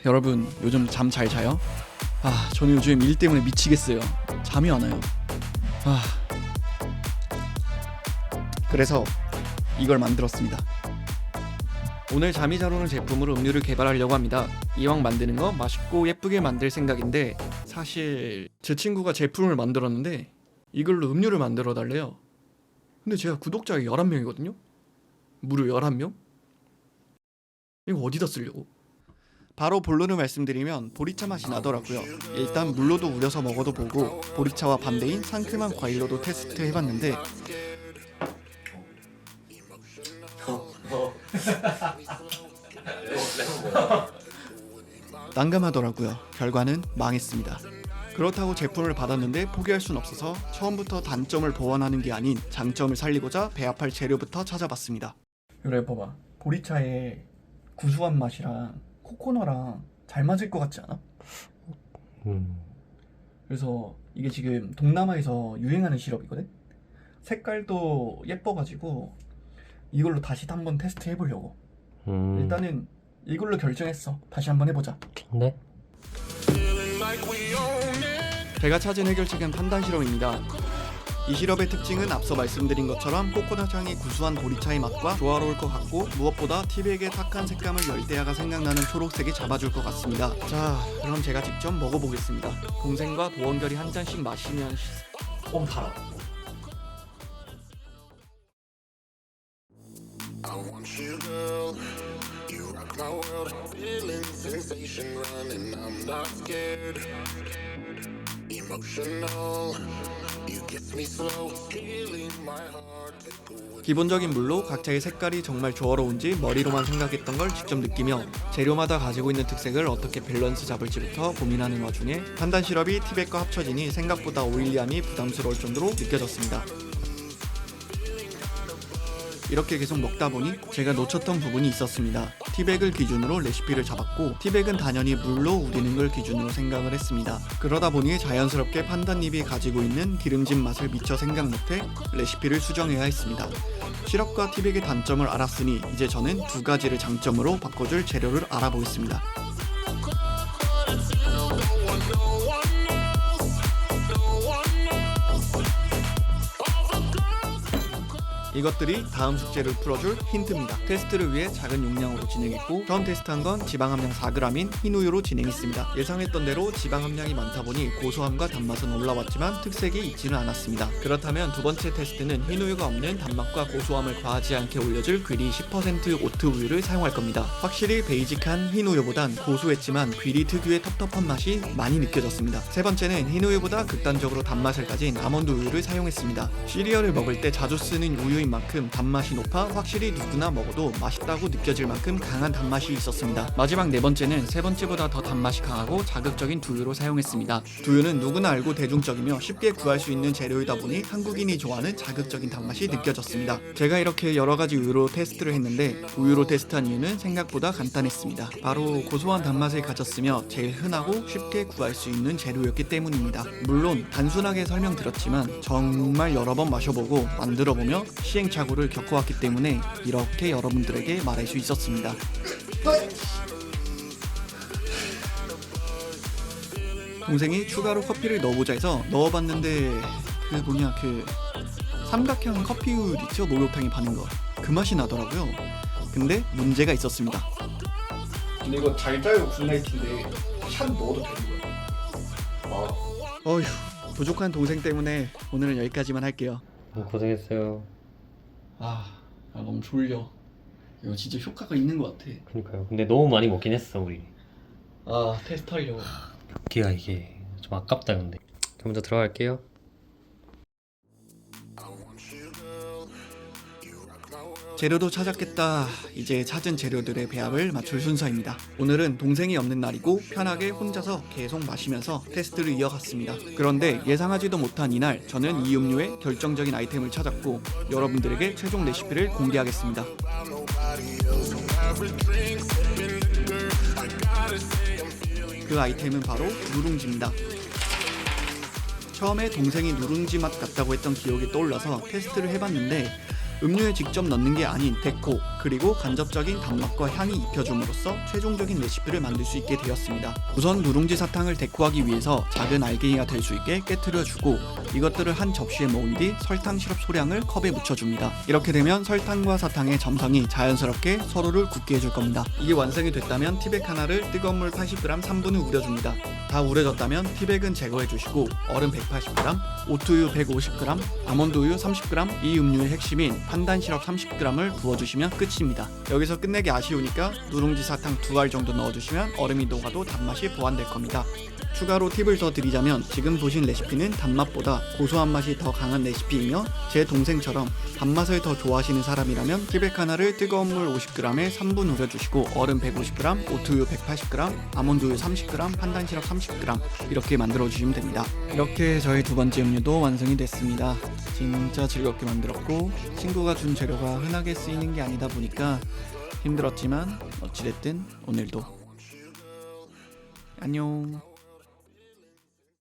여러분 요즘 잠 잘 자요? 저는 요즘 일 때문에 미치겠어요. 잠이 안 와요. 그래서 이걸 만들었습니다. 오늘 잠이 잘 오는 제품으로 음료를 개발하려고 합니다. 이왕 만드는 거 맛있고 예쁘게 만들 생각인데, 사실 제 친구가 제품을 만들었는데 이걸로 음료를 만들어 달래요. 근데 제가 구독자가 11명이거든요? 무려 11명? 이거 어디다 쓰려고? 바로 본론을 말씀드리면 보리차 맛이 나더라고요. 일단 물로도 우려서 먹어도 보고, 보리차와 반대인 상큼한 과일로도 테스트 해봤는데 난감하더라고요. 결과는 망했습니다. 그렇다고 제품을 받았는데 포기할 순 없어서 처음부터 단점을 보완하는 게 아닌 장점을 살리고자 배합할 재료부터 찾아봤습니다. 그래 봐봐, 보리차의 구수한 맛이랑 코코넛랑 잘 맞을 것 같지 않아? 그래서 이게 지금 동남아에서 유행하는 시럽이거든? 색깔도 예뻐가지고 이걸로 다시 한번 테스트 해보려고. 일단은 이걸로 결정했어. 다시 한번 해보자. 네? 제가 찾은 해결책은 판단 시럽입니다. 이 시럽의 특징은 앞서 말씀드린 것처럼 코코넛 향이 구수한 보리차의 맛과 조화로울 것 같고, 무엇보다 티백의 탁한 색감을 열대야가 생각나는 초록색이 잡아줄 것 같습니다. 자, 그럼 제가 직접 먹어보겠습니다. 동생과 도원결이 한 잔씩 마시면 달아. I want you, girl. You rock my world. Feeling sensation running. I'm not scared. Emotional. You kiss me slow. Healing my heart. Take away. 기본적인 물로 각자의 색깔이 정말 조화로운지 머리로만 생각했던 걸 직접 느끼며, 재료마다 가지고 있는 특색을 어떻게 밸런스 잡을지부터 고민하는 와중에 판단 시럽이 티백과 합쳐지니 생각보다 오일리함이 부담스러울 정도로 느껴졌습니다. 이렇게 계속 먹다 보니 제가 놓쳤던 부분이 있었습니다. 티백을 기준으로 레시피를 잡았고, 티백은 당연히 물로 우리는 걸 기준으로 생각을 했습니다. 그러다 보니 자연스럽게 판단잎이 가지고 있는 기름진 맛을 미처 생각 못해 레시피를 수정해야 했습니다. 시럽과 티백의 단점을 알았으니 이제 저는 두 가지를 장점으로 바꿔줄 재료를 알아보겠습니다. 이것들이 다음 숙제를 풀어줄 힌트입니다. 테스트를 위해 작은 용량으로 진행했고, 처음 테스트한 건 지방 함량 4g인 흰우유로 진행했습니다. 예상했던 대로 지방 함량이 많다 보니 고소함과 단맛은 올라왔지만 특색이 있지는 않았습니다. 그렇다면 두 번째 테스트는 흰우유가 없는 단맛과 고소함을 과하지 않게 올려줄 귀리 10% 오트 우유를 사용할 겁니다. 확실히 베이직한 흰우유보단 고소했지만 귀리 특유의 텁텁한 맛이 많이 느껴졌습니다. 세 번째는 흰우유보다 극단적으로 단맛을 가진 아몬드 우유를 사용했습니다. 시리얼을 먹을 때 자주 쓰는 우유인 만큼 단맛이 높아 확실히 누구나 먹어도 맛있다고 느껴질 만큼 강한 단맛이 있었습니다. 마지막 네 번째는 세 번째보다 더 단맛이 강하고 자극적인 두유로 사용했습니다. 두유는 누구나 알고 대중적이며 쉽게 구할 수 있는 재료이다 보니 한국인이 좋아하는 자극적인 단맛이 느껴졌습니다. 제가 이렇게 여러가지 우유로 테스트를 했는데, 우유로 테스트한 이유는 생각보다 간단했습니다. 바로 고소한 단맛을 가졌으며 제일 흔하고 쉽게 구할 수 있는 재료였기 때문입니다. 물론 단순하게 설명드렸지만 정말 여러 번 마셔보고 만들어보며 시행착오를 겪어왔기 때문에 이렇게 여러분들에게 말할 수 있었습니다. 동생이 추가로 커피를 넣어보자 해서 넣어봤는데 그 삼각형 커피 우유 있죠? 목욕탕에 파는 거, 그 맛이 나더라고요. 근데 문제가 있었습니다. 근데 이거 잘 짜요 굿나이트인데 샷 넣어도 되는 거야? 어휴, 부족한 동생 때문에 오늘은 여기까지만 할게요. 고생했어요. 너무 졸려. 이거 진짜 효과가 있는 것 같아. 그러니까요. 근데 너무 많이 먹긴 했어 우리. 테스트 하려고. 기가 이게 좀 아깝다 근데. 먼저 들어갈게요. 재료도 찾았겠다. 이제 찾은 재료들의 배합을 맞출 순서입니다. 오늘은 동생이 없는 날이고 편하게 혼자서 계속 마시면서 테스트를 이어갔습니다. 그런데 예상하지도 못한 이날, 저는 이 음료의 결정적인 아이템을 찾았고 여러분들에게 최종 레시피를 공개하겠습니다. 그 아이템은 바로 누룽지입니다. 처음에 동생이 누룽지 맛 같다고 했던 기억이 떠올라서 테스트를 해봤는데 음료에 직접 넣는 게 아닌 데코 그리고 간접적인 단맛과 향이 입혀줌으로써 최종적인 레시피를 만들 수 있게 되었습니다. 우선 누룽지 사탕을 데코하기 위해서 작은 알갱이가 될 수 있게 깨트려주고 이것들을 한 접시에 모은 뒤 설탕 시럽 소량을 컵에 묻혀줍니다. 이렇게 되면 설탕과 사탕의 점성이 자연스럽게 서로를 굳게 해줄 겁니다. 이게 완성이 됐다면 티백 하나를 뜨거운 물 80g 3분을 우려줍니다. 다 우려졌다면 티백은 제거해주시고 얼음 180g, 오트우유 150g, 아몬드우유 30g, 이 음료의 핵심인 판단 시럽 30g을 부어주시면 끝입니다. 여기서 끝내기 아쉬우니까 누룽지 사탕 2알 정도 넣어주시면 얼음이 녹아도 단맛이 보완될 겁니다. 추가로 팁을 더 드리자면 지금 보신 레시피는 단맛보다 고소한 맛이 더 강한 레시피이며 제 동생처럼 단맛을 더 좋아하시는 사람이라면 티백 하나를 뜨거운 물 50g에 3분 우려주시고 얼음 150g, 오트우유 180g, 아몬드우유 30g, 판단 시럽 30g 이렇게 만들어주시면 됩니다. 이렇게 저희 두 번째 음료도 완성이 됐습니다. 진짜 즐겁게 만들었고 친구가 준 재료가 흔하게 쓰이는 게 아니다 보니까 힘들었지만 어찌됐든 오늘도 안녕.